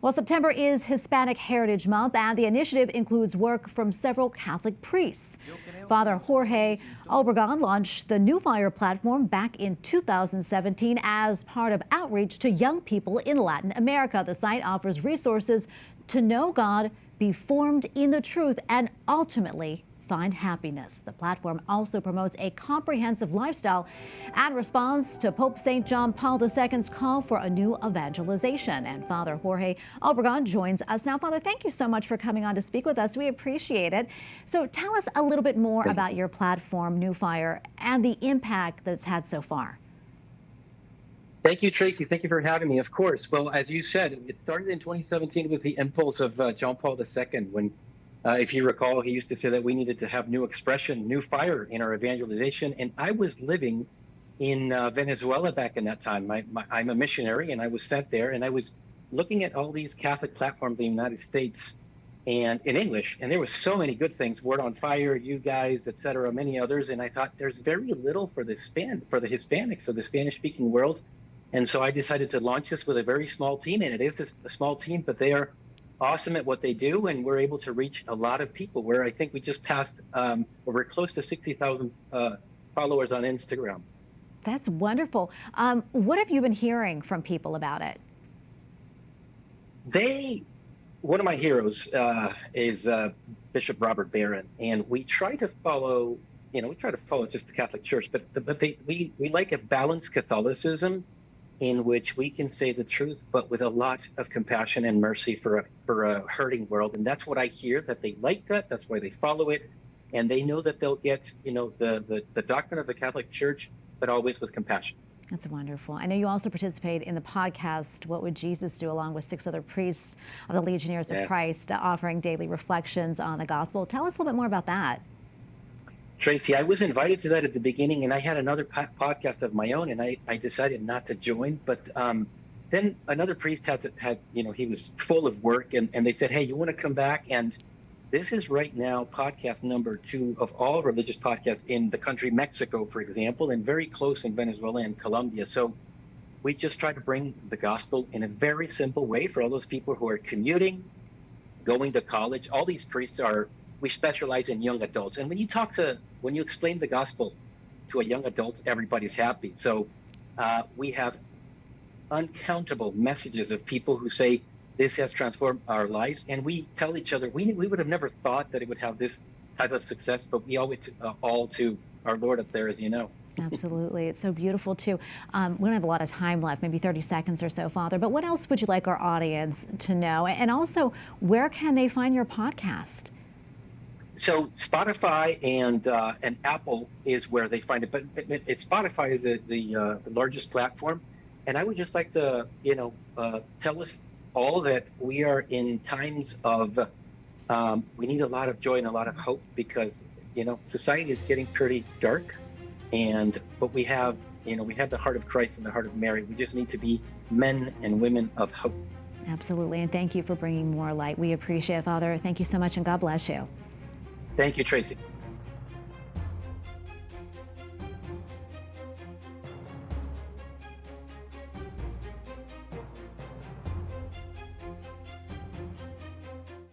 Well, September is Hispanic Heritage Month, and the initiative includes work from several Catholic priests. Father Jorge Obregón launched the New Fire platform back in 2017 as part of outreach to young people in Latin America. The site offers resources to know God, be formed in the truth, and ultimately find happiness. The platform also promotes a comprehensive lifestyle and responds to Pope St. John Paul II's call for a new evangelization. And Father Jorge Obregón joins us now. Father, thank you so much for coming on to speak with us. We appreciate it. So tell us a little bit more about your platform, New Fire, and the impact that it's had so far. Thank you, Tracy. Thank you for having me. Of course. Well, as you said, it started in 2017 with the impulse of John Paul II when if you recall, he used to say that we needed to have new expression, new fire in our evangelization. And I was living in Venezuela back in that time. I'm a missionary, and I was sent there, and I was looking at all these Catholic platforms in the United States and in English, and there were so many good things, Word on Fire, you guys, et cetera, many others. And I thought there's very little for the Hispanics, for the Spanish-speaking world. And so I decided to launch this with a very small team, and it is a small team, but they are awesome at what they do, and we're able to reach a lot of people. Where I think we just passed, we're close to 60,000 followers on Instagram. That's wonderful. What have you been hearing from people about it? One of my heroes is Bishop Robert Barron, and we try to follow, just the Catholic Church, but we like a balanced Catholicism in which we can say the truth, but with a lot of compassion and mercy for a hurting world. And that's what I hear, that they like that. That's why they follow it. And they know that they'll get, the doctrine of the Catholic Church, but always with compassion. That's wonderful. I know you also participate in the podcast, What Would Jesus Do?, along with 6 other priests of the Legionaries of Christ, offering daily reflections on the gospel. Tell us a little bit more about that. Tracy, I was invited to that at the beginning, and I had another podcast of my own, and I decided not to join. But then another priest he was full of work, and they said, hey, you want to come back? And this is right now podcast number 2 of all religious podcasts in the country, Mexico, for example, and very close in Venezuela and Colombia. So we just try to bring the gospel in a very simple way for all those people who are commuting, going to college. All these priests we specialize in young adults. And when you explain the gospel to a young adult, everybody's happy. So we have uncountable messages of people who say, this has transformed our lives. And we tell each other, we would have never thought that it would have this type of success, but we owe it all to our Lord up there, as you know. Absolutely. It's so beautiful, too. We don't have a lot of time left, maybe 30 seconds or so, Father, but what else would you like our audience to know? And also, where can they find your podcast? So Spotify and Apple is where they find it, but Spotify is the largest platform. And I would just like to, tell us all that we are in times of, we need a lot of joy and a lot of hope because, society is getting pretty dark. But we have the heart of Christ and the heart of Mary. We just need to be men and women of hope. Absolutely. And thank you for bringing more light. We appreciate it, Father. Thank you so much, and God bless you. Thank you, Tracy.